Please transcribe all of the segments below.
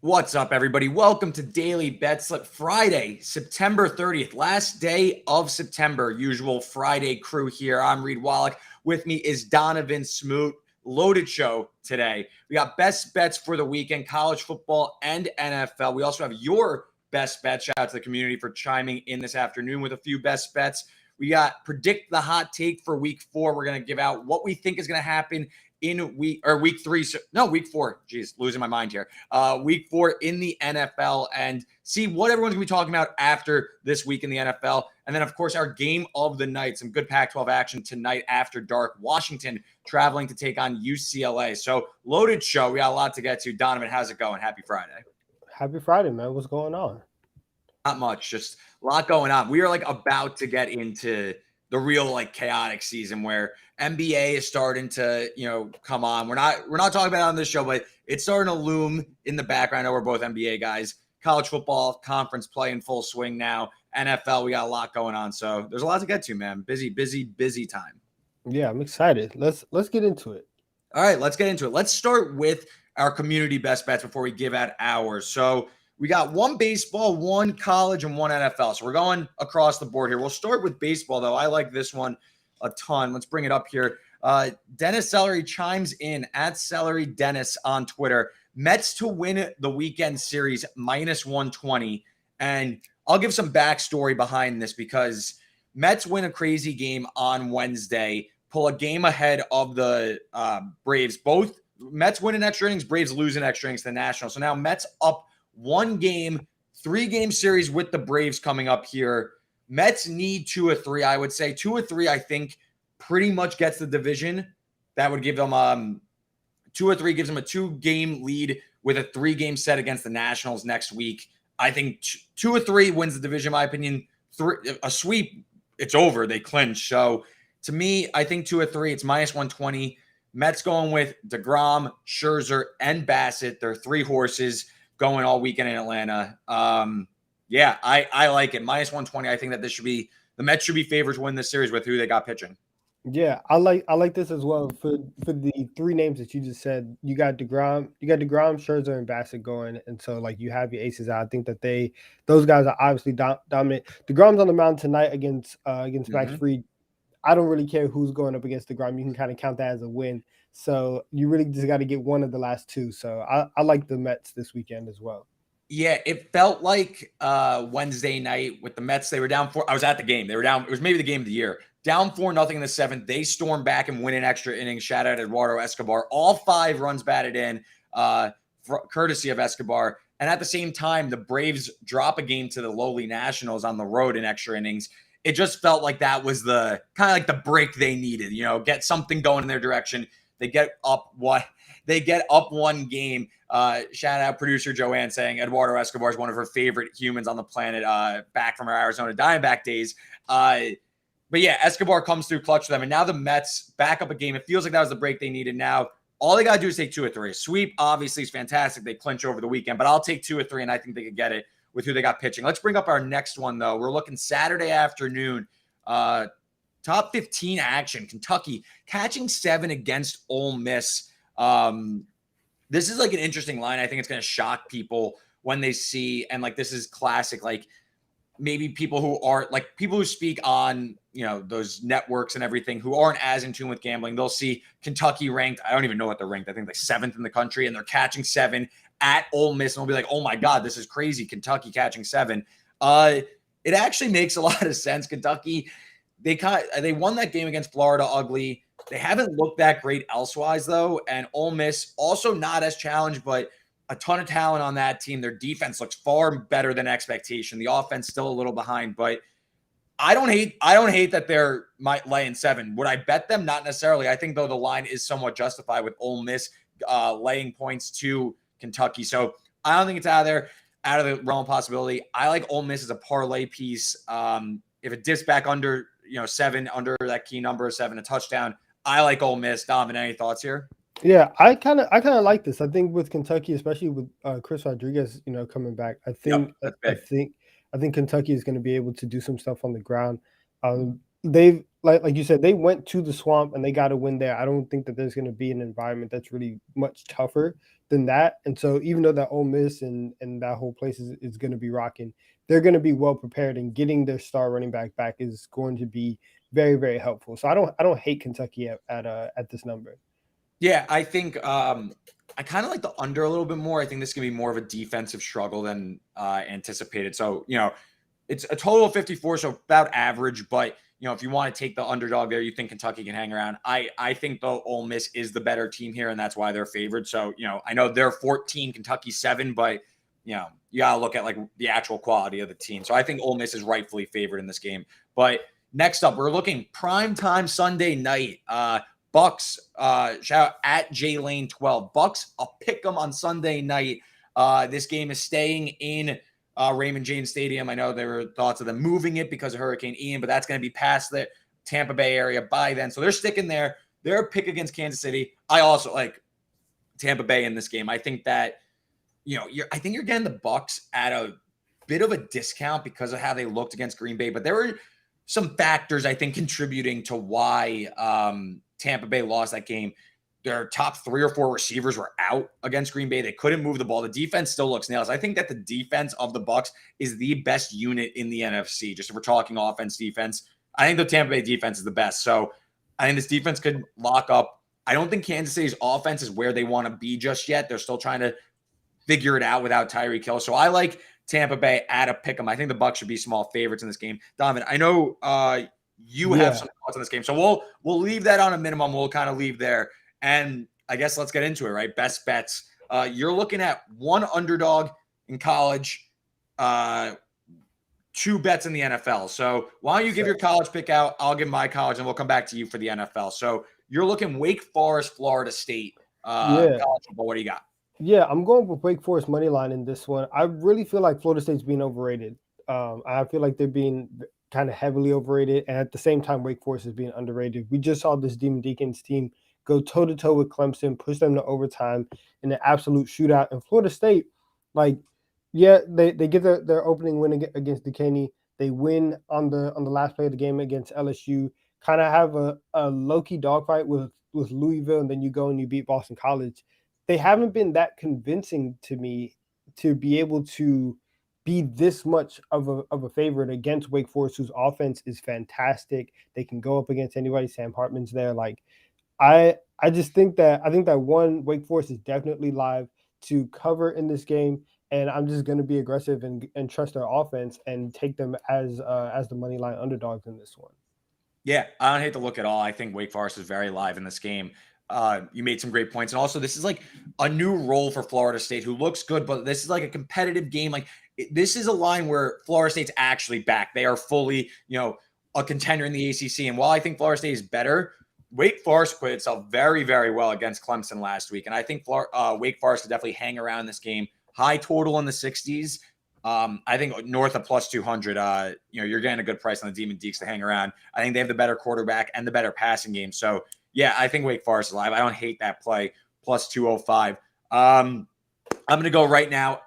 What's up, everybody? Welcome to Daily Betslip Friday, September 30th, last day of September. Usual Friday crew here. I'm Reed Wallach. With me is Donnavan Smoot. Loaded show today. We got best bets for the weekend, college football and NFL. We also have your best bets. Shout out to the community for chiming in this afternoon with a few best bets. We got predict the hot take for week 4. We're going to give out what we think is going to happen in week 3. No, week 4. Jeez, losing my mind here. Week 4 in the NFL and see what everyone's going to be talking about after this week in the NFL. And then, of course, our game of the night, some good Pac-12 action tonight after dark. Washington traveling to take on UCLA. So loaded show. We got a lot to get to. Donnavan, how's it going? Happy Friday. Happy Friday, man. What's going on? Not much, just a lot going on. We are about to get into the real chaotic season where NBA is starting to, come on. We're not talking about it on this show, but it's starting to loom in the background. I know we're both NBA guys. College football conference play in full swing now. NFL, we got a lot going on. So there's a lot to get to, man. Busy time. Yeah, I'm excited. Let's get into it. All right, let's get into it. Let's start with our community best bets before we give out ours. So we got one baseball, one college, and one NFL. So we're going across the board here. We'll start with baseball, though. I like this one a ton. Let's bring it up here. Dennis Celery chimes in at Celery Dennis on Twitter. Mets to win the weekend series -120. And I'll give some backstory behind this because Mets win a crazy game on Wednesday, pull a game ahead of the Braves. Both Mets win in extra innings, Braves lose in extra innings to the Nationals. So now Mets up 1 game, 3-game series with the Braves coming up here. Mets need 2 or 3, I would say. 2 or 3, I think, pretty much gets the division. That would give them 2 or 3 gives them a 2-game lead with a 3-game set against the Nationals next week. I think 2 or 3 wins the division, in my opinion. A sweep, it's over. They clinch. So to me, I think 2 or 3, it's -120. Mets going with DeGrom, Scherzer, and Bassett. They're 3 horses going all weekend in Atlanta. Yeah, I like it. -120. I think that the Mets should be favored to win this series with who they got pitching. Yeah, I like this as well. For the 3 names that you just said, you got DeGrom, Scherzer, and Bassett going, and so you have your aces out. I think that those guys are obviously dominant. DeGrom's on the mound tonight against Max Fried. I don't really care who's going up against DeGrom. You can kind of count that as a win. So you really just got to get one of the last 2. So I like the Mets this weekend as well. Yeah, it felt like Wednesday night with the Mets. They were down 4. I was at the game. They were down. It was maybe the game of the year. Down 4-0 in the 7th. They storm back and win an extra inning. Shout out Eduardo Escobar. All 5 runs batted in, courtesy of Escobar. And at the same time, the Braves drop a game to the lowly Nationals on the road in extra innings. It just felt like that was the kind of like the break they needed. Get something going in their direction. They get up 1 game. Shout out producer Joanne saying Eduardo Escobar is one of her favorite humans on the planet, back from her Arizona Diamondback days. But yeah, Escobar comes through clutch for them. And now the Mets back up a game. It feels like that was the break they needed. Now, all they got to do is take 2 or 3. Sweep, obviously, is fantastic. They clinch over the weekend. But I'll take 2 or 3, and I think they could get it with who they got pitching. Let's bring up our next one, though. We're looking Saturday afternoon. Top 15 action. Kentucky catching 7 against Ole Miss. This is an interesting line. I think it's going to shock people when they see, and this is classic, maybe people who aren't people who speak on, those networks and everything who aren't as in tune with gambling. They'll see Kentucky ranked. I don't even know what they're ranked. I think 7th in the country, and they're catching 7 at Ole Miss. And they'll be like, oh my God, this is crazy. Kentucky catching 7. It actually makes a lot of sense. Kentucky, they won that game against Florida ugly. They haven't looked that great elsewise, though. And Ole Miss also not as challenged, but a ton of talent on that team. Their defense looks far better than expectation. The offense still a little behind, but I don't hate that they're laying 7. Would I bet them? Not necessarily. I think, though, the line is somewhat justified with Ole Miss laying points to Kentucky. So I don't think it's out of the realm of possibility. I like Ole Miss as a parlay piece. If it dips back under 7, under that key number of 7, a touchdown, I like Ole Miss. Donovan, any thoughts here? Yeah, I kind of like this. I think with Kentucky, especially with Chris Rodriguez, coming back, I think Yep, I think Kentucky is going to be able to do some stuff on the ground. They've like you said, they went to the Swamp and they got to win there. I don't think that there's going to be an environment that's really much tougher than that. And so even though that Ole Miss and that whole place is going to be rocking, they're going to be well prepared, and getting their star running back is going to be very, very helpful. So I don't hate Kentucky at this number. Yeah, I think I kind of like the under a little bit more. I think this is going to be more of a defensive struggle than anticipated. So, it's a total of 54, so about average. But, if you want to take the underdog there, you think Kentucky can hang around. I think, though, Ole Miss is the better team here, and that's why they're favored. So, I know they're 14, Kentucky 7, but, you got to look at, like, the actual quality of the team. So I think Ole Miss is rightfully favored in this game. But next up, we're looking primetime Sunday night. Bucks, shout out at JLane12. Bucks, I'll pick them on Sunday night. This game is staying in Raymond James Stadium. I know there were thoughts of them moving it because of Hurricane Ian, but that's going to be past the Tampa Bay area by then. So they're sticking there. They're a pick against Kansas City. I also like Tampa Bay in this game. I think that, I think you're getting the Bucks at a bit of a discount because of how they looked against Green Bay, but there were some factors, I think, contributing to why Tampa Bay lost that game. Their top 3 or 4 receivers were out against Green Bay. They couldn't move the ball. The defense still looks nails. I think that the defense of the Bucks is the best unit in the NFC. Just if we're talking offense, defense, I think the Tampa Bay defense is the best. So I think this defense could lock up. I don't think Kansas City's offense is where they want to be just yet. They're still trying to figure it out without Tyreek Hill. So I like Tampa Bay at a pick 'em. I think the Bucks should be small favorites in this game. Donovan, I know you have some thoughts on this game, so we'll leave that on a minimum. We'll kind of leave there, and I guess let's get into it. Right, best bets. You're looking at one underdog in college, 2 bets in the NFL. So why don't you give your college pick out? I'll give my college, and we'll come back to you for the NFL. So you're looking Wake Forest, Florida State. College football. What do you got? Yeah, I'm going with Wake Forest money line in this one. I really feel like Florida State's being overrated. I feel like they're being kind of heavily overrated, and at the same time, Wake Forest is being underrated. We just saw this Demon Deacons team go toe-to-toe with Clemson, push them to overtime in an absolute shootout. And Florida State, they get their opening win against Duquesne. They win on the last play of the game against LSU. Kind of have a low-key dogfight with Louisville, and then you go and you beat Boston College. They haven't been that convincing to me to be able to be this much of a favorite against Wake Forest, whose offense is fantastic. They can go up against anybody. Sam Hartman's there. I just think that one, Wake Forest is definitely live to cover in this game, and I'm just going to be aggressive and trust their offense and take them as the money line underdogs in this one. Yeah, I don't hate the look at all. I think Wake Forest is very live in this game. You made some great points. And also, this is like a new role for Florida State, who looks good, but this is like a competitive game. This is a line where Florida State's actually back. They are fully, a contender in the ACC. And while I think Florida State is better, Wake Forest put itself very, very well against Clemson last week. And I think Wake Forest could definitely hang around this game. High total in the 60s. I think north of plus 200, you're getting a good price on the Demon Deeks to hang around. I think they have the better quarterback and the better passing game. So, yeah, I think Wake Forest is live. I don't hate that play. Plus 205. I'm going to go right now.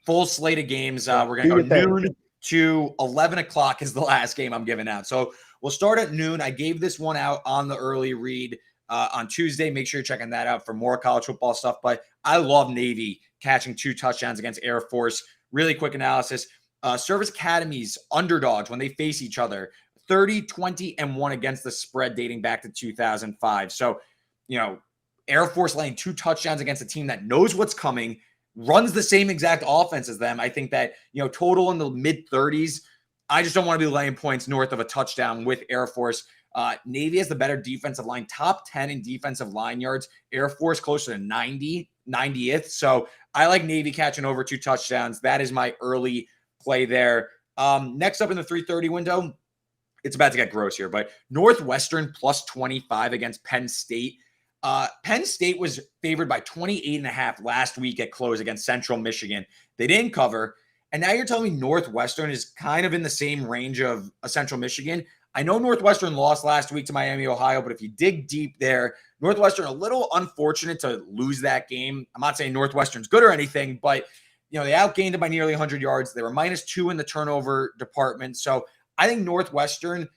Full slate of games. We're going to go noon to 11 o'clock is the last game I'm giving out. So we'll start at noon. I gave this one out on the early read on Tuesday. Make sure you're checking that out for more college football stuff. But I love Navy catching 2 touchdowns against Air Force. Really quick analysis. Service Academies underdogs when they face each other. 30, 20, and 1 against the spread dating back to 2005. So, Air Force laying 2 touchdowns against a team that knows what's coming, runs the same exact offense as them. I think that, total in the mid-30s. I just don't want to be laying points north of a touchdown with Air Force. Navy has the better defensive line, top 10 in defensive line yards. Air Force closer to 90th. So I like Navy catching over 2 touchdowns. That is my early play there. Next up in the 3:30 window, it's about to get gross here, but Northwestern plus 25 against Penn State. Penn State was favored by 28.5 last week at close against Central Michigan. They didn't cover. And now you're telling me Northwestern is kind of in the same range of a Central Michigan. I know Northwestern lost last week to Miami, Ohio, but if you dig deep there, Northwestern a little unfortunate to lose that game. I'm not saying Northwestern's good or anything, but they outgained it by nearly 100 yards. They were -2 in the turnover department. So I think Northwestern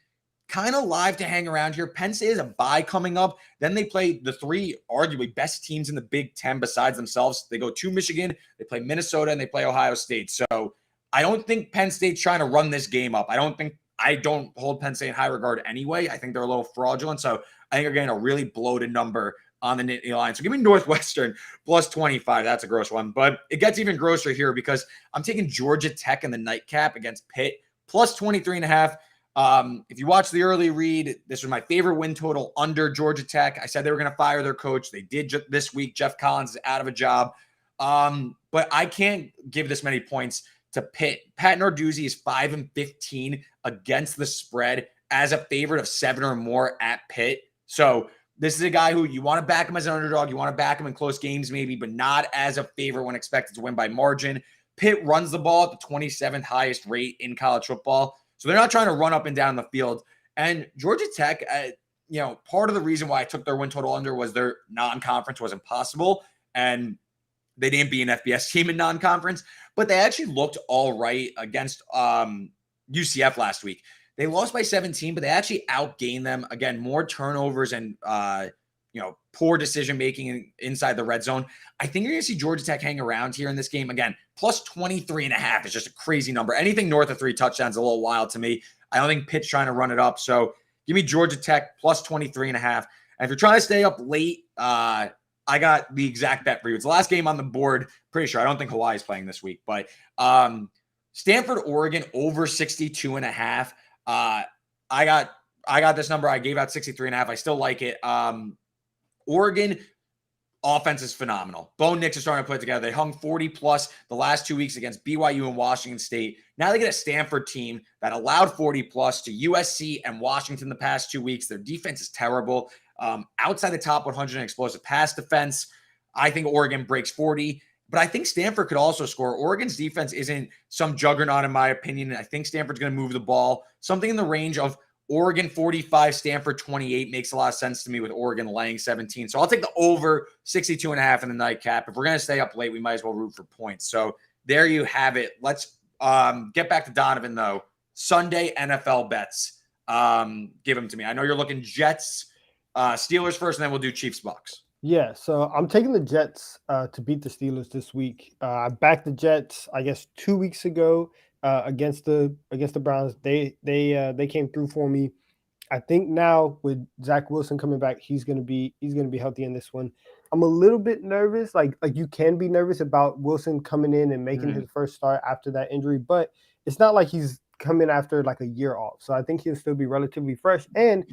kind of live to hang around here. Penn State is a bye coming up. Then they play the three arguably best teams in the Big Ten besides themselves. They go to Michigan, they play Minnesota, and they play Ohio State. So I don't think Penn State's trying to run this game up. I don't hold Penn State in high regard anyway. I think they're a little fraudulent. So I think they're getting a really bloated number on the Nittany line. So give me Northwestern plus 25. That's a gross one. But it gets even grosser here because I'm taking Georgia Tech in the nightcap against Pitt plus 23.5. If you watch the early read, this was my favorite win total under Georgia Tech. I said they were going to fire their coach. They did this week. Jeff Collins is out of a job. But I can't give this many points to Pitt. Pat Narduzzi is 5-15 against the spread as a favorite of 7 or more at Pitt. So this is a guy who you want to back him as an underdog. You want to back him in close games maybe, but not as a favorite when expected to win by margin. Pitt runs the ball at the 27th highest rate in college football. So they're not trying to run up and down the field. And Georgia Tech, part of the reason why I took their win total under was their non-conference was impossible. And they didn't beat an FBS team in non-conference, but they actually looked all right against UCF last week. They lost by 17, but they actually outgained them. Again, more turnovers and poor decision-making inside the red zone. I think you're going to see Georgia Tech hang around here in this game. Again, plus 23.5 is just a crazy number. Anything north of 3 touchdowns is a little wild to me. I don't think Pitt's trying to run it up. So give me Georgia Tech plus 23.5. And if you're trying to stay up late, I got the exact bet for you. It's the last game on the board. Pretty sure. I don't think Hawaii's playing this week. But Stanford, Oregon, over 62.5. I got this number. I gave out 63.5. I still like it. Oregon offense is phenomenal. Bo Nix is starting to put it together. They hung 40 plus the last 2 weeks against BYU and Washington State. Now they get a Stanford team that allowed 40 plus to USC and Washington the past 2 weeks. Their defense is terrible. Outside the top 100 in explosive pass defense, I think Oregon breaks 40. But I think Stanford could also score. Oregon's defense isn't some juggernaut, in my opinion. I think Stanford's going to move the ball. Something in the range of Oregon 45, Stanford 28 makes a lot of sense to me with Oregon laying 17. So I'll take the over 62.5 in the nightcap. If we're going to stay up late, we might as well root for points. So there you have it. Let's get back to Donnavan, though. Sunday NFL bets. Give them to me. I know you're looking Jets, Steelers first, and then we'll do Chiefs, Bucks. Yeah, so I'm taking the Jets to beat the Steelers this week. I backed the Jets, I guess, 2 weeks ago against the Browns. They came through for me. I think now with Zach Wilson coming back, he's gonna be healthy in this one. I'm a little bit nervous, like you can be nervous about Wilson coming in and making his first start after that injury, but it's not like he's coming after like a year off. So I think he'll still be relatively fresh. And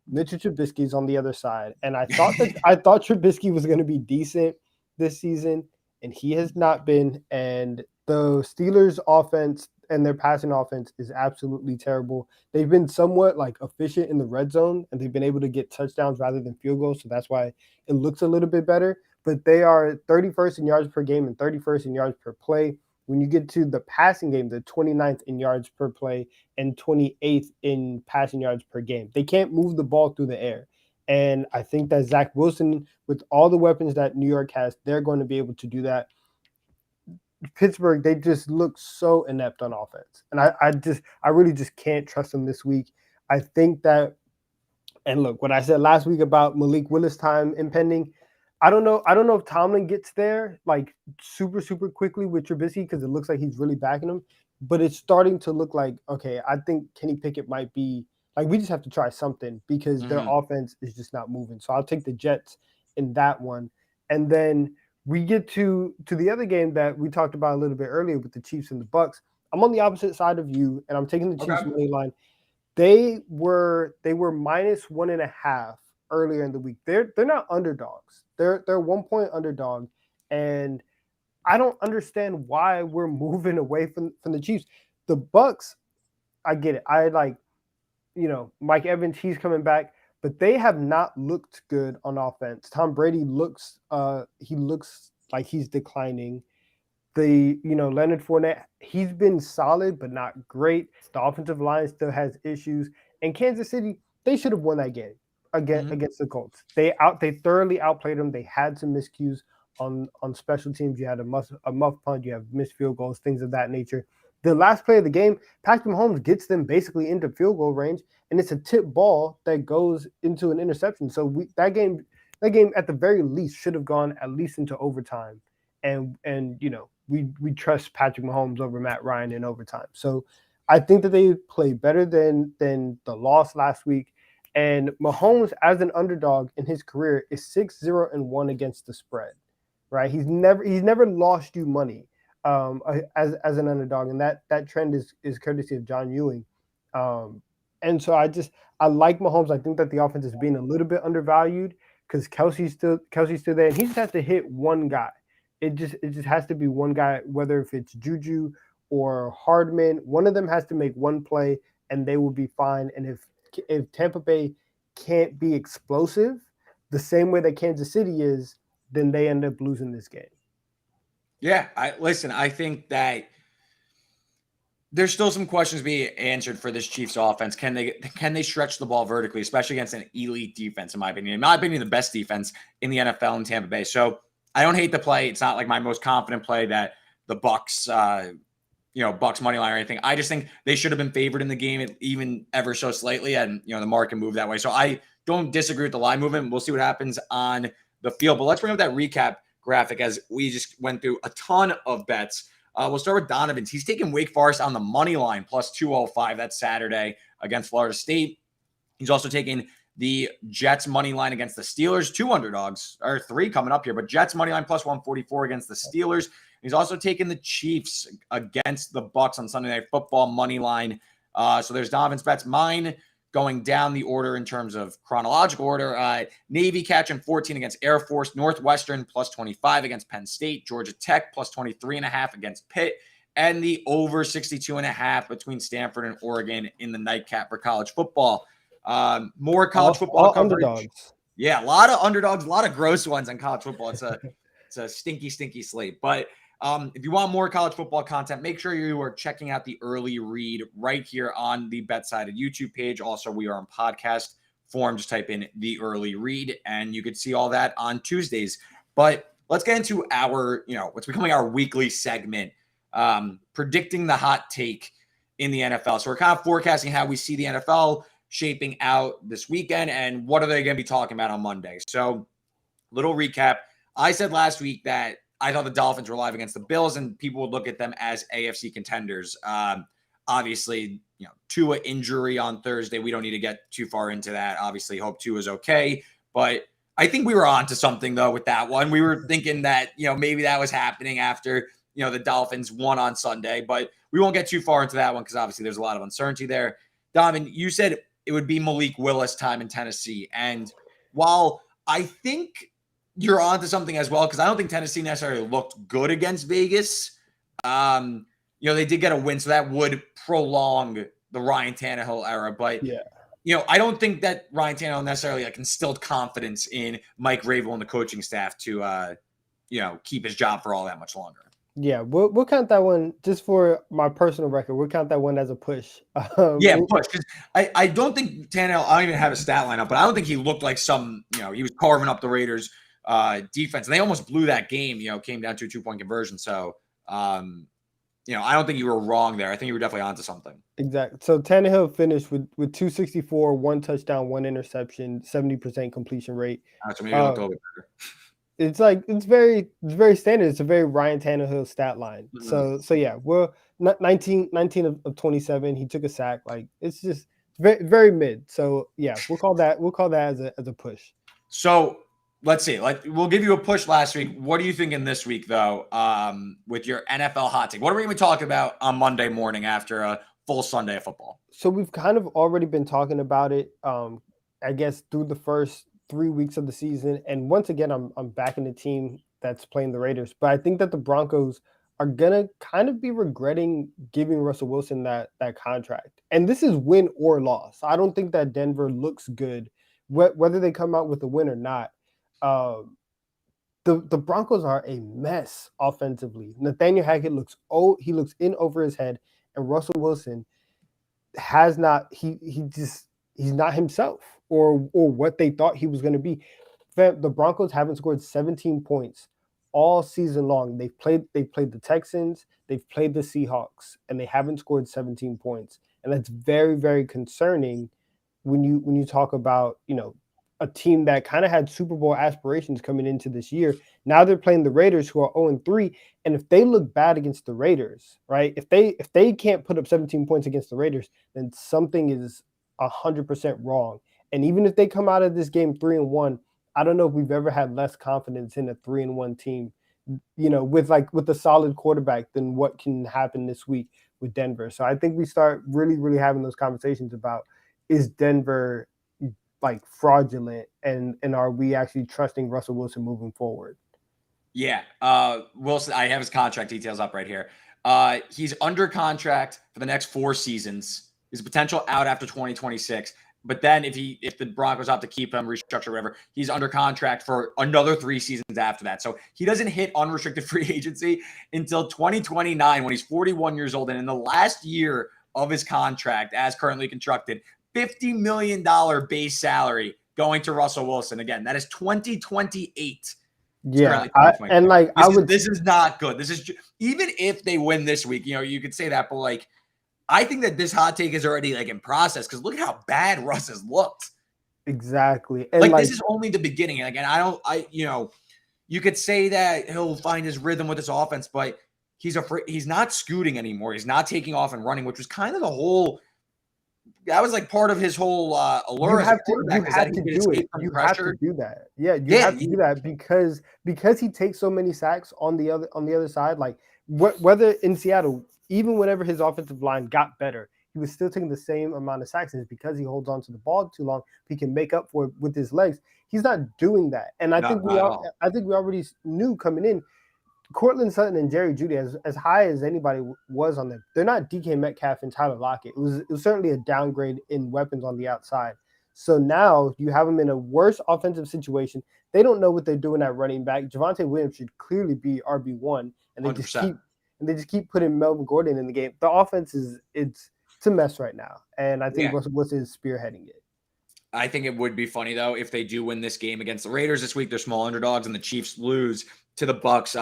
Mitchell Trubisky's on the other side. And I thought Trubisky was going to be decent this season, and he has not been. And the Steelers' offense and their passing offense is absolutely terrible. They've been somewhat like efficient in the red zone, and they've been able to get touchdowns rather than field goals. So that's why it looks a little bit better. But they are 31st in yards per game and 31st in yards per play. When you get to the passing game, they're 29th in yards per play and 28th in passing yards per game. They can't move the ball through the air. And I think that Zach Wilson, with all the weapons that New York has, they're going to be able to do that. Pittsburgh, they just look so inept on offense. And I really just can't trust them this week. I think that, and look, what I said last week about Malik Willis time impending, I don't know if Tomlin gets there like super, super quickly with Trubisky because it looks like he's really backing him. But it's starting to look like, okay, I think Kenny Pickett might be like, we just have to try something because their offense is just not moving. So I'll take the Jets in that one. And then we get to the other game that we talked about a little bit earlier with the Chiefs and the Bucks. I'm on the opposite side of you, and I'm taking the Chiefs money line. They were minus 1.5 earlier in the week. They're not underdogs. They're 1 point underdog, and I don't understand why we're moving away from the Chiefs. The Bucks, I get it. I like, Mike Evans, he's coming back, but they have not looked good on offense. Tom Brady looks like he's declining. Leonard Fournette, he's been solid, but not great. The offensive line still has issues. And Kansas City, they should have won that game against the Colts. They thoroughly outplayed them. They had some miscues on special teams. You had a muff punt. You have missed field goals, things of that nature. the last play of the game, Patrick Mahomes gets them basically into field goal range, and it's a tip ball that goes into an interception. So that game at the very least should have gone at least into overtime, and we trust Patrick Mahomes over Matt Ryan in overtime. So I think that they play better than the loss last week. And Mahomes, as an underdog in his career, is 6-0-1 against the spread. Right? He's never lost you money as an underdog, and that trend is courtesy of John Ewing. And so I like Mahomes. I think that the offense is being a little bit undervalued because Kelsey's still there, and he just has to hit one guy. It just has to be one guy, whether if it's Juju or Hardman, one of them has to make one play, and they will be fine. And if Tampa Bay can't be explosive the same way that Kansas City is, then they end up losing this game. Yeah, I think that there's still some questions to be answered for this Chiefs offense. Can they stretch the ball vertically, especially against an elite defense, in my opinion? In my opinion, the best defense in the NFL in Tampa Bay. So I don't hate the play. It's not like my most confident play that the Bucks, Bucks money line or anything. I just think they should have been favored in the game, even ever so slightly, and the market moved that way. So I don't disagree with the line movement. We'll see what happens on the field. But let's bring up that recap graphic as we just went through a ton of bets. We'll start with Donovan's. He's taking Wake Forest on the money line plus 205. That's Saturday against Florida State. He's also taking the Jets money line against the Steelers. 2 underdogs, or 3 coming up here, but Jets money line plus 144 against the Steelers. He's also taking the Chiefs against the Bucks on Sunday Night Football money line. So there's Donovan's bets. Mine, going down the order in terms of chronological order, Navy catching 14 against Air Force, Northwestern plus 25 against Penn State, Georgia Tech plus 23.5 against Pitt, and the over 62.5 between Stanford and Oregon in the nightcap for college football. More college football coverage. Underdogs. Yeah, a lot of underdogs, a lot of gross ones on college football. It's a stinky slate. But if you want more college football content, make sure you are checking out the early read right here on the BetSided YouTube page. Also, we are on podcast form. Just type in the early read, and you can see all that on Tuesdays. But let's get into our, what's becoming our weekly segment, predicting the hot take in the NFL. So we're kind of forecasting how we see the NFL shaping out this weekend and what are they going to be talking about on Monday. So little recap. I said last week that I thought the Dolphins were live against the Bills, and people would look at them as AFC contenders. Obviously, Tua injury on Thursday. We don't need to get too far into that. Obviously, hope Tua is okay. But I think we were on to something, though, with that one. We were thinking that, maybe that was happening after, the Dolphins won on Sunday. But we won't get too far into that one because, obviously, there's a lot of uncertainty there. Donovan, you said it would be Malik Willis time in Tennessee. And while I think you're on to something as well, because I don't think Tennessee necessarily looked good against Vegas. They did get a win, so that would prolong the Ryan Tannehill era. But, I don't think that Ryan Tannehill necessarily instilled confidence in Mike Vrabel and the coaching staff to, keep his job for all that much longer. Yeah, we'll count that one, just for my personal record, we'll count that one as a push. Push. Because I don't think Tannehill, I don't even have a stat line up, but I don't think he looked like he was carving up the Raiders' defense. And they almost blew that game, came down to a 2-point conversion. So, I don't think you were wrong there. I think you were definitely onto something. Exactly. So Tannehill finished with 264, 1 touchdown, 1 interception, 70% completion rate. So maybe look a little bit better. It's very standard. It's a very Ryan Tannehill stat line. Mm-hmm. So yeah, we're 19 of 27. He took a sack. It's just very, very mid. So yeah, we'll call that as a push. So let's see. We'll give you a push last week. What are you thinking this week, though, with your NFL hot take? What are we going to be talking about on Monday morning after a full Sunday of football? So we've kind of already been talking about it, I guess, through the first 3 weeks of the season. And once again, I'm backing the team that's playing the Raiders. But I think that the Broncos are going to kind of be regretting giving Russell Wilson that contract. And this is win or loss. I don't think that Denver looks good, whether they come out with a win or not. The Broncos are a mess offensively. Nathaniel Hackett looks in over his head, and Russell Wilson has not. He's not himself or what they thought he was going to be. The Broncos haven't scored 17 points all season long. They've played the Texans, they've played the Seahawks, and they haven't scored 17 points. And that's very, very concerning when you talk about, a team that kind of had Super Bowl aspirations coming into this year. Now they're playing the Raiders, who are 0-3. And if they look bad against the Raiders, right? If they can't put up 17 points against the Raiders, then something is 100% wrong. And even if they come out of this game 3-1, I don't know if we've ever had less confidence in a 3-1 team, with a solid quarterback than what can happen this week with Denver. So I think we start really, really having those conversations about, is Denver like fraudulent, and are we actually trusting Russell Wilson moving forward? Yeah. Wilson, I have his contract details up right here. He's under contract for the next 4 seasons. His potential out after 2026. But then if the Broncos opt to keep him, restructure, whatever, he's under contract for another 3 seasons after that. So he doesn't hit unrestricted free agency until 2029 when he's 41 years old. And in the last year of his contract, as currently constructed, $50 million base salary going to Russell Wilson. Again, that is 2028. Yeah, This is not good. This is even if they win this week, you could say that, but like, I think that this hot take is already like in process because look at how bad Russ has looked. Exactly, and like this is only the beginning. Like, and you could say that he'll find his rhythm with his offense, but he's not scooting anymore. He's not taking off and running, which was kind of that was like part of his whole allure. You have to do it. You have to do that. Yeah, you have to do that because he takes so many sacks on the other side. Like whether in Seattle, even whenever his offensive line got better, he was still taking the same amount of sacks. And it's because he holds on to the ball too long. He can make up for it with his legs. He's not doing that, and I think we already knew coming in. Cortland Sutton and Jerry Jeudy, as high as anybody was on them, they're not DK Metcalf and Tyler Lockett. It was certainly a downgrade in weapons on the outside. So now you have them in a worse offensive situation. They don't know what they're doing at running back. Javonte Williams should clearly be RB1, and they just keep putting Melvin Gordon in the game. The offense it's a mess right now, and I think Russell Wilson is spearheading it. I think it would be funny though if they do win this game against the Raiders this week. They're small underdogs, and the Chiefs lose to the Bucks.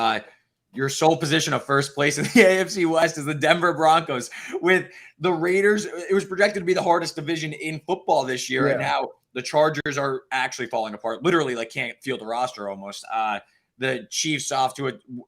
Your sole position of first place in the AFC West is the Denver Broncos. With the Raiders, it was projected to be the hardest division in football this year, and now the Chargers are actually falling apart. Literally, like can't field the roster almost. The Chiefs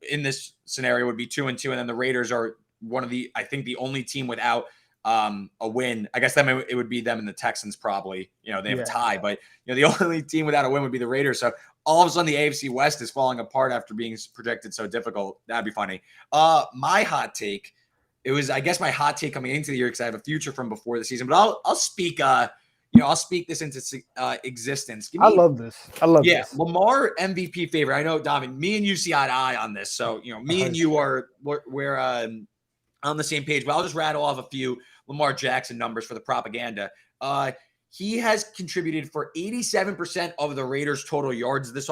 in this scenario would be 2-2, and then the Raiders are I think the only team without a win. I guess then it would be them and the Texans probably. They have a tie, but the only team without a win would be the Raiders. So all of a sudden the AFC West is falling apart after being projected so difficult. That'd be funny. My hot take, I guess my hot take coming into the year because I have a future from before the season, but I'll speak this into existence. I love this. This. Lamar MVP favorite. I know, Donovan, me and you see eye to eye on this. So, me and you we're on the same page, but I'll just rattle off a few Lamar Jackson numbers for the propaganda. He has contributed for 87% of the Raiders' total yards this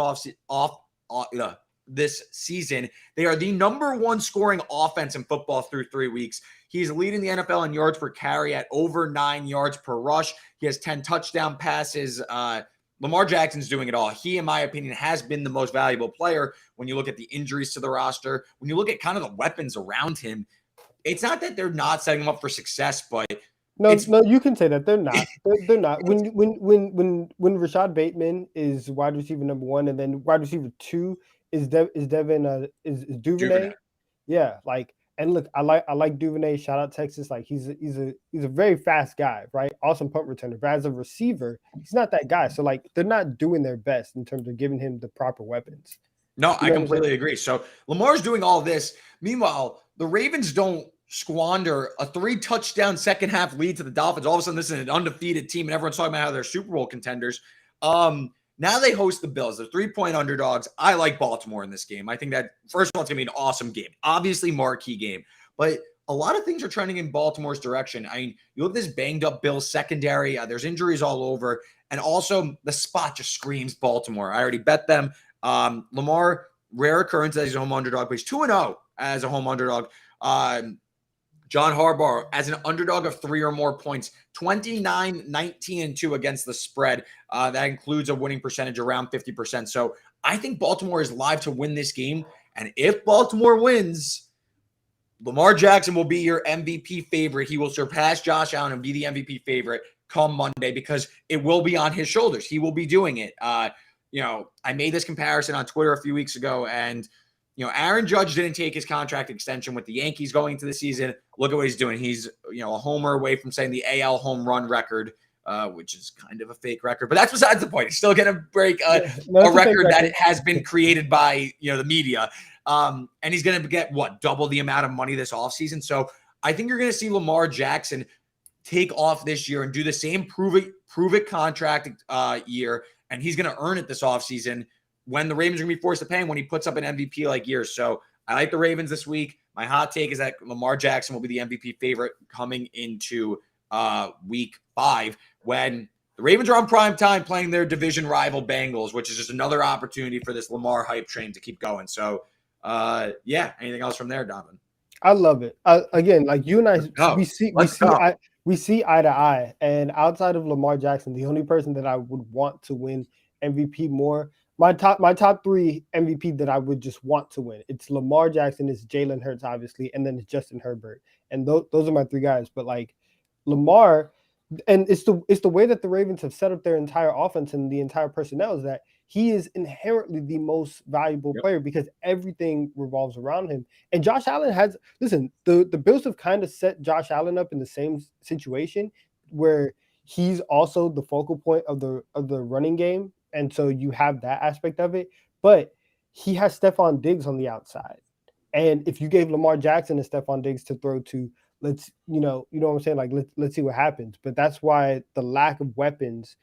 season. They are the number 1 scoring offense in football through 3 weeks. He's leading the NFL in yards per carry at over 9 yards per rush. He has 10 touchdown passes. Lamar Jackson's doing it all. He, in my opinion, has been the most valuable player when you look at the injuries to the roster. When you look at kind of the weapons around him, it's not that they're not setting him up for success, but no, you can say that they're not. They're not. When Rashad Bateman is wide receiver number 1, and then wide receiver 2 is Duvernay. Yeah, and look, I like Duvernay. Shout out Texas. Like he's a very fast guy, right? Awesome punt returner. But as a receiver, he's not that guy. So they're not doing their best in terms of giving him the proper weapons. No, I completely agree. So Lamar's doing all this. Meanwhile, the Ravens don't squander a 3-touchdown second half lead to the Dolphins. All of a sudden, this is an undefeated team, and everyone's talking about how they're Super Bowl contenders. Now they host the Bills. They're 3-point underdogs. I like Baltimore in this game. I think that, first of all, it's going to be an awesome game. Obviously, marquee game. But a lot of things are trending in Baltimore's direction. I mean, you look at this banged-up Bills secondary. There's injuries all over. And also, the spot just screams Baltimore. I already bet them. Lamar, rare occurrence as a home underdog, but he's 2-0 as a home underdog. John Harbaugh as an underdog of 3 or more points, 29, 19, and 2 against the spread. That includes a winning percentage around 50%. So I think Baltimore is live to win this game. And if Baltimore wins, Lamar Jackson will be your MVP favorite. He will surpass Josh Allen and be the MVP favorite come Monday because it will be on his shoulders. He will be doing it. I made this comparison on Twitter a few weeks ago, and Aaron Judge didn't take his contract extension with the Yankees going into the season. Look at what he's doing. He's a homer away from setting the AL home run record, which is kind of a fake record, but that's besides the point. He's still going to break a record that has been created by the media. And he's going to get double the amount of money this offseason. So I think you're going to see Lamar Jackson take off this year and do the same prove it contract year, and he's going to earn it this offseason when the Ravens are going to be forced to pay him when he puts up an MVP like years. So I like the Ravens this week. My hot take is that Lamar Jackson will be the MVP favorite coming into week 5 when the Ravens are on prime time playing their division rival Bengals, which is just another opportunity for this Lamar hype train to keep going. So anything else from there, Donovan? I love it. Again, like you and I, we see eye to eye. And outside of Lamar Jackson, the only person that I would want to win MVP more, my top 3 MVP that I would just want to win, it's Lamar Jackson, it's Jalen Hurts, obviously, and then it's Justin Herbert. And those are my 3 guys. But like Lamar, and it's the way that the Ravens have set up their entire offense and the entire personnel is that he is inherently the most valuable player because everything revolves around him. And Josh Allen the Bills have kind of set Josh Allen up in the same situation where he's also the focal point of the running game. And so you have that aspect of it, but he has Stephon Diggs on the outside. And if you gave Lamar Jackson and Stephon Diggs to throw to, let's, you know what I'm saying? Like, let's see what happens. But that's why the lack of weapons,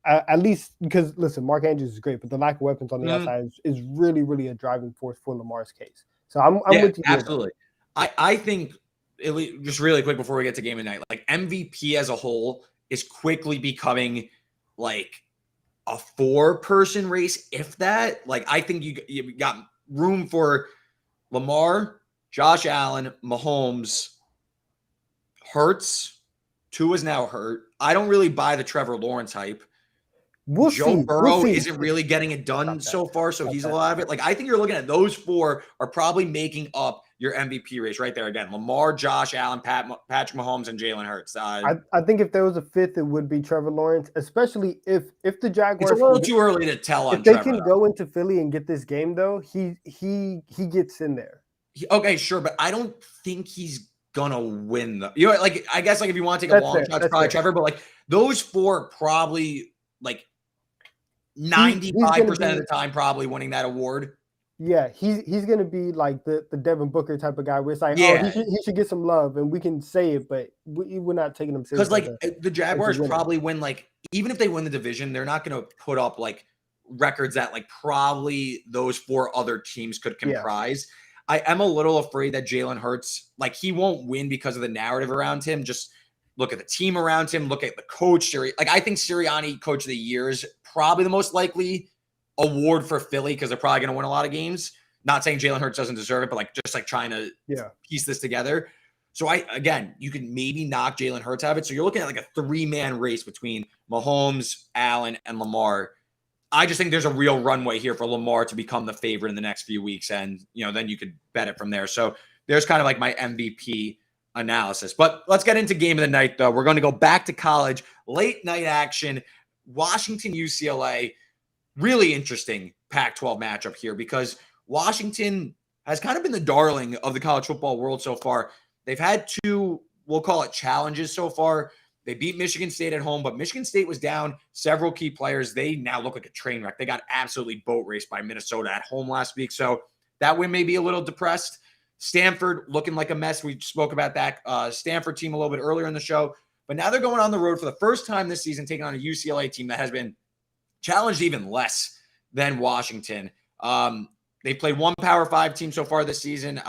at least because, listen, Mark Andrews is great, but the lack of weapons on the outside is really, really a driving force for Lamar's case. So I'm with you. Absolutely. I think, just really quick before we get to game of night, like MVP as a whole is quickly becoming like a 4-person race, if that. Like, I think you got room for Lamar, Josh Allen, Mahomes, Hurts. Tua's now hurt. I don't really buy the Trevor Lawrence hype. Joe Burrow isn't really getting it done so far, so he's a lot of it. Like, I think you're looking at those 4 are probably making up your MVP race right there. Again, Lamar, Josh Allen, Patrick Mahomes, and Jalen Hurts. I think if there was a 5th, it would be Trevor Lawrence, especially if the Jaguars. It's a little too early to tell on Trevor. If they can go into Philly and get this game, though, he gets in there. Okay, sure, but I don't think he's gonna win the. Like, I guess, like, if you want to take a long shot, it's probably Trevor. But like those 4 probably like 95% of the time probably winning that award. Yeah, he's gonna be like the Devin Booker type of guy where it's like, he should get some love, and we can say it, but we're not taking him seriously. Because like the Jaguars probably win, like, even if they win the division, they're not gonna put up like records that like probably those 4 other teams could comprise. Yeah. I am a little afraid that Jalen Hurts, like, he won't win because of the narrative around him. Just look at the team around him, look at the coach. Like, I think Sirianni Coach of the Year is probably the most likely award for Philly because they're probably going to win a lot of games. Not saying Jalen Hurts doesn't deserve it, but like just like trying to piece this together. So you can maybe knock Jalen Hurts out of it. So you're looking at like a 3-man race between Mahomes, Allen, and Lamar. I just think there's a real runway here for Lamar to become the favorite in the next few weeks. And, then you could bet it from there. So there's kind of like my MVP analysis. But let's get into game of the night, though. We're going to go back to college, late night action, Washington, UCLA. Really interesting Pac-12 matchup here because Washington has kind of been the darling of the college football world so far. They've had 2, we'll call it, challenges so far. They beat Michigan State at home, but Michigan State was down several key players. They now look like a train wreck. They got absolutely boat raced by Minnesota at home last week. So that win may be a little depressed. Stanford looking like a mess. We spoke about that Stanford team a little bit earlier in the show. But now they're going on the road for the first time this season, taking on a UCLA team that has been challenged even less than Washington. They played one Power 5 team so far this season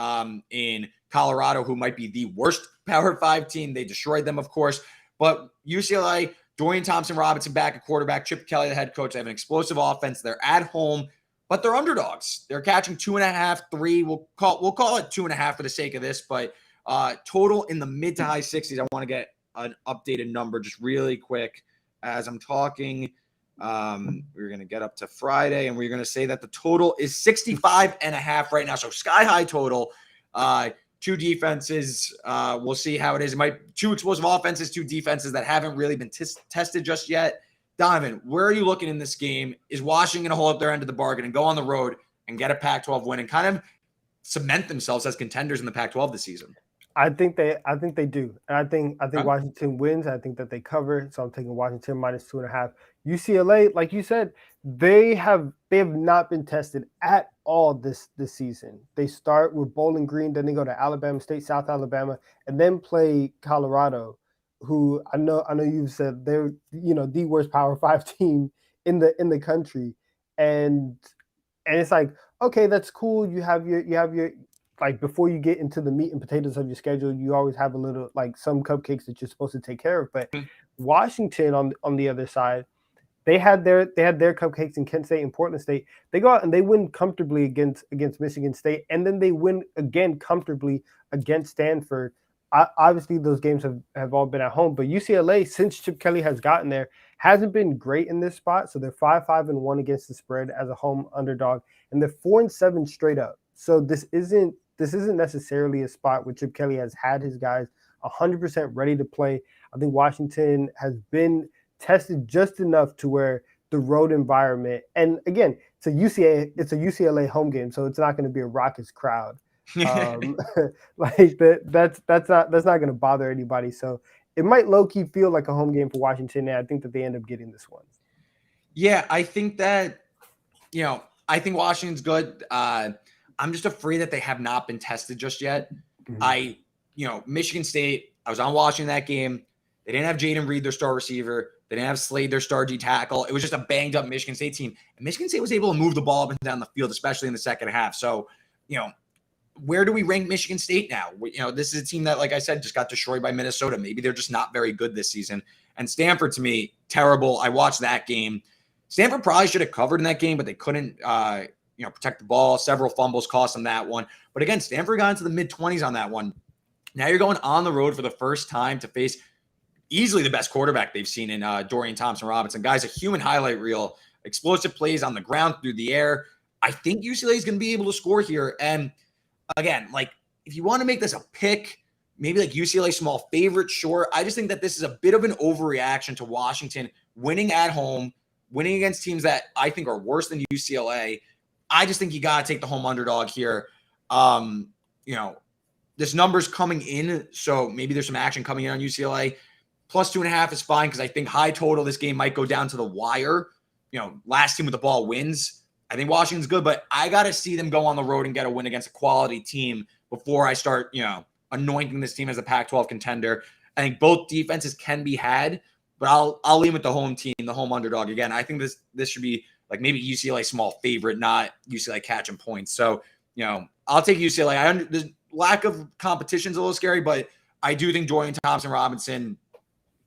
in Colorado, who might be the worst Power 5 team. They destroyed them, of course. But UCLA, Dorian Thompson-Robinson back at quarterback, Chip Kelly, the head coach. They have an explosive offense. They're at home, but they're underdogs. They're catching 2.5, 3. We'll call it 2.5 for the sake of this, but total in the mid to high 60s. I want to get an updated number just really quick as I'm talking. We're going to get up to Friday, and we're going to say that the total is 65.5 right now. So sky high total. Two defenses. We'll see how it is. It might two explosive offenses, two defenses that haven't really been tested just yet. Donnavan, where are you looking in this game? Is Washington going to hold up their end of the bargain and go on the road and get a Pac-12 win and kind of cement themselves as contenders in the Pac-12 this season? I think they do. And I think Okay. Washington wins. I think that they cover. So I'm taking Washington -2.5. UCLA, like you said, they have not been tested at all this season. They start with Bowling Green, then they go to Alabama State, South Alabama, and then play Colorado, who I know you've said they're the worst Power 5 team in the country. And it's like, okay, that's cool. You have your like before you get into the meat and potatoes of your schedule, you always have a little like some cupcakes that you're supposed to take care of. But Washington on the other side, they had their cupcakes in Kent State and Portland State. They go out and they win comfortably against Michigan State, and then they win again comfortably against Stanford. Obviously, those games have all been at home, but UCLA, since Chip Kelly has gotten there, hasn't been great in this spot. So they're 5-5-1 against the spread as a home underdog, and they're 4-7 straight up. So this isn't necessarily a spot where Chip Kelly has had his guys 100% ready to play. I think Washington has been tested just enough to where the road environment, and again, it's a UCLA home game, so it's not going to be a raucous crowd. Like that's not going to bother anybody. So it might low key feel like a home game for Washington, and I think that they end up getting this one. Yeah, I think that I think Washington's good. I'm just afraid that they have not been tested just yet. Mm-hmm. Michigan State, I was on watching that game. They didn't have Jaden Reed, their star receiver. They didn't have Slade, their star D tackle. It was just a banged up Michigan State team. And Michigan State was able to move the ball up and down the field, especially in the second half. So, where do we rank Michigan State now? This is a team that, like I said, just got destroyed by Minnesota. Maybe they're just not very good this season. And Stanford, to me, terrible. I watched that game. Stanford probably should have covered in that game, but they couldn't, protect the ball. Several fumbles cost them that one. But again, Stanford got into the mid-20s on that one. Now you're going on the road for the first time to face easily the best quarterback they've seen in Dorian Thompson-Robinson. Guys, a human highlight reel, explosive plays on the ground, through the air. I think UCLA is going to be able to score here. And again, like if you want to make this a pick, maybe like UCLA small favorite, sure. I just think that this is a bit of an overreaction to Washington winning at home, winning against teams that I think are worse than UCLA. I just think you got to take the home underdog here. This number's coming in, so maybe there's some action coming in on UCLA. +2.5 is fine because I think high total, this game might go down to the wire. Last team with the ball wins. I think Washington's good, but I got to see them go on the road and get a win against a quality team before I start, anointing this team as a Pac-12 contender. I think both defenses can be had, but I'll lean with the home team, the home underdog. Again, I think this should be like maybe UCLA small favorite, not UCLA catching points. So, I'll take UCLA. The lack of competition is a little scary, but I do think Dorian Thompson-Robinson,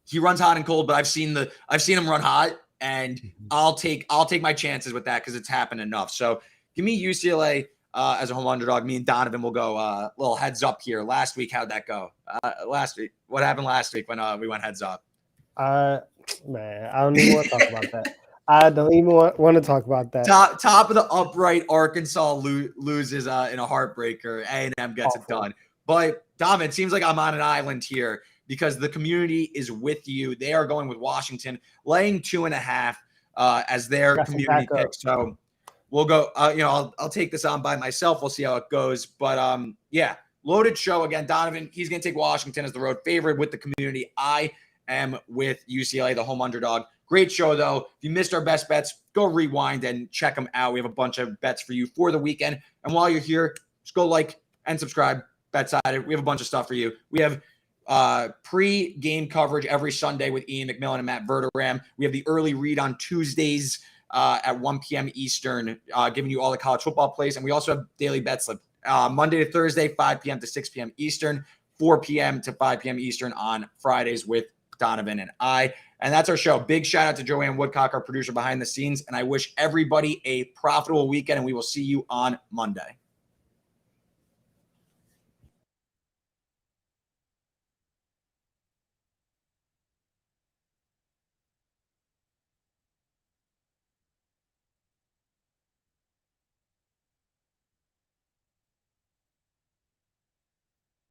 he runs hot and cold, but I've seen him run hot, and I'll take my chances with that because it's happened enough. So give me UCLA as a home underdog. Me and Donnavan will go a little heads up here. Last week, how'd that go? Last week, what happened last week when we went heads up? Man, I don't even want to talk about that. I don't even want to talk about that. Top of the upright, Arkansas loses in a heartbreaker. A&M gets it done. But Dom, it seems like I'm on an island here because the community is with you. They are going with Washington, laying 2.5 as their community pick. So we'll go. I'll take this on by myself. We'll see how it goes. But loaded show again. Donnavan, he's going to take Washington as the road favorite with the community. I am with UCLA, the home underdog. Great show, though. If you missed our best bets, go rewind and check them out. We have a bunch of bets for you for the weekend. And while you're here, just go like and subscribe. BetSided. We have a bunch of stuff for you. We have pre-game coverage every Sunday with Ian McMillan and Matt Verderam. We have the early read on Tuesdays at 1 p.m. Eastern, giving you all the college football plays. And we also have Daily Betslip Monday to Thursday, 5 p.m. to 6 p.m. Eastern, 4 p.m. to 5 p.m. Eastern on Fridays with Donnavan and I. And that's our show. Big shout out to Joanne Woodcock, our producer behind the scenes. And I wish everybody a profitable weekend, and we will see you on Monday.